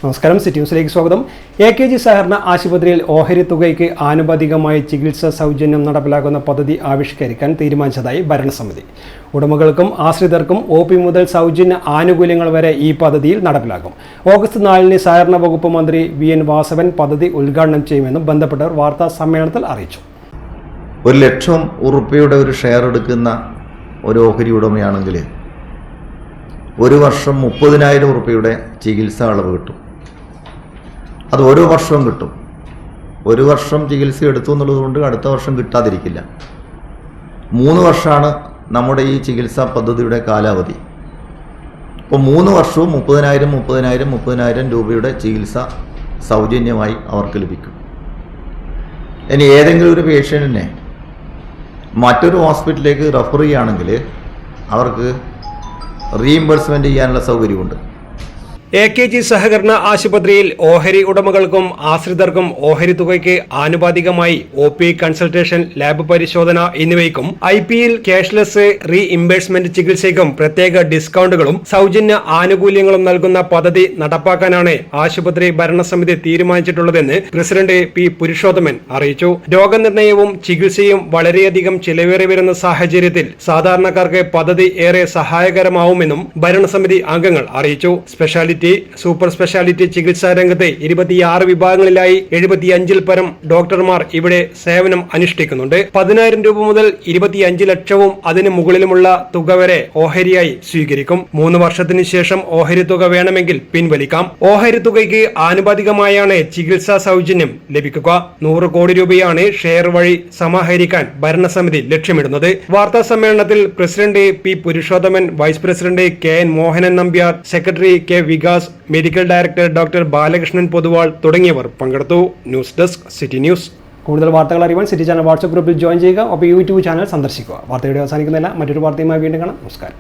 നമസ്കാരം, സിറ്റി ന്യൂസിലേക്ക് സ്വാഗതം. AKG സഹകരണ ആശുപത്രിയിൽ ഓഹരി തുകയ്ക്ക് ആനുപാതികമായി ചികിത്സാ സൗജന്യം നടപ്പിലാക്കുന്ന പദ്ധതി ആവിഷ്കരിക്കാൻ തീരുമാനിച്ചതായി ഭരണസമിതി. ഉടമകൾക്കും ആശ്രിതർക്കും OP മുതൽ സൗജന്യ ആനുകൂല്യങ്ങൾ വരെ ഈ പദ്ധതിയിൽ നടപ്പിലാക്കും. ഓഗസ്റ്റ് 4-ന് സഹകരണ വകുപ്പ് മന്ത്രി VN വാസവൻ പദ്ധതി ഉദ്ഘാടനം ചെയ്യുമെന്നും ബന്ധപ്പെട്ടവർ വാർത്താ സമ്മേളനത്തിൽ അറിയിച്ചു. 1,00,000 ഉറുപ്പികയുടെ ഒരു ഷെയർ എടുക്കുന്ന ഒരു ഓഹരി ഉടമയാണെങ്കിൽ ഒരു വർഷം 30,000 ഉറുപ്പികയുടെ ചികിത്സാ അളവ് കിട്ടും. അത് ഓരോ വർഷവും കിട്ടും. ഒരു വർഷം ചികിത്സ എടുത്തു എന്നുള്ളതുകൊണ്ട് അടുത്ത വർഷം കിട്ടാതിരിക്കില്ല. 3 വർഷമാണ് നമ്മുടെ ഈ ചികിത്സാ പദ്ധതിയുടെ കാലാവധി. അപ്പോൾ 3 വർഷവും 30,000 രൂപയുടെ ചികിത്സ സൗജന്യമായി അവർക്ക് ലഭിക്കും. ഇനി ഏതെങ്കിലും ഒരു പേഷ്യൻറ്റിനെ മറ്റൊരു ഹോസ്പിറ്റലിലേക്ക് റെഫർ ചെയ്യുകയാണെങ്കിൽ അവർക്ക് റീഇംബേഴ്സ്മെൻറ്റ് ചെയ്യാനുള്ള സൗകര്യമുണ്ട്. AKG സഹകരണ ആശുപത്രിയിൽ ഓഹരി ഉടമകൾക്കും ആശ്രിതർക്കും ഓഹരി തുകയ്ക്ക് ആനുപാതികമായി OP കൺസൾട്ടേഷൻ, ലാബ് പരിശോധന എന്നിവയ്ക്കും IPയിൽ ക്യാഷ്ലെസ് റീഇംബേഴ്സ്മെന്റ് ചികിത്സയ്ക്കും പ്രത്യേക ഡിസ്കൗണ്ടുകളും സൗജന്യ ആനുകൂല്യങ്ങളും നൽകുന്ന പദ്ധതി നടപ്പാക്കാനാണ് ആശുപത്രി ഭരണസമിതി തീരുമാനിച്ചിട്ടുള്ളതെന്ന് പ്രസിഡന്റ് P. പുരുഷോത്തമൻ അറിയിച്ചു. രോഗനിർണയവും ചികിത്സയും വളരെയധികം ചിലവേറി വരുന്ന സാഹചര്യത്തിൽ സാധാരണക്കാർക്ക് പദ്ധതി ഏറെ സഹായകരമാവുമെന്നും ഭരണസമിതി അംഗങ്ങൾ അറിയിച്ചു. സ്പെഷ്യാലിറ്റി, സൂപ്പർ സ്പെഷ്യാലിറ്റി ചികിത്സാ രംഗത്തെ 26 വിഭാഗങ്ങളിലായി 75-ൽ പരം ഡോക്ടർമാർ ഇവിടെ സേവനം അനുഷ്ഠിക്കുന്നുണ്ട്. 10,000 രൂപ മുതൽ 25 ലക്ഷവും അതിന് മുകളിലുമുള്ള തുക വരെ ഓഹരിയായി സ്വീകരിക്കും. 3 വർഷത്തിന് ശേഷം ഓഹരി തുക വേണമെങ്കിൽ പിൻവലിക്കാം. ഓഹരി തുകയ്ക്ക് ആനുപാതികമായാണ് ചികിത്സാ സൗജന്യം ലഭിക്കുക. 100 കോടി രൂപയാണ് ഷെയർ വഴി സമാഹരിക്കാൻ ഭരണസമിതി ലക്ഷ്യമിടുന്നത്. വാർത്താ സമ്മേളനത്തിൽ president P. Purushothaman, vice president KN Mohanan Nambiar, secretary K. Vikas, medical director doctor Balakrishnan Poduval തുടങ്ങിയവർ പങ്കെടുത്തു. News desk, city news. കൂടുതൽ വാർത്തകൾ അറിയാൻ സിറ്റി ചാനൽ വാട്സ്ആപ്പ് ഗ്രൂപ്പിൽ ജോയിൻ ചെയ്യുക. ഒപ്പം YouTube ചാനൽ സന്ദർശിക്കുക. വാർത്തയുടെ അവസാനിക്കുന്നില്ല. മറ്റൊരു വാർത്തയുമായി വീണ്ടും കാണാം. നമസ്കാരം.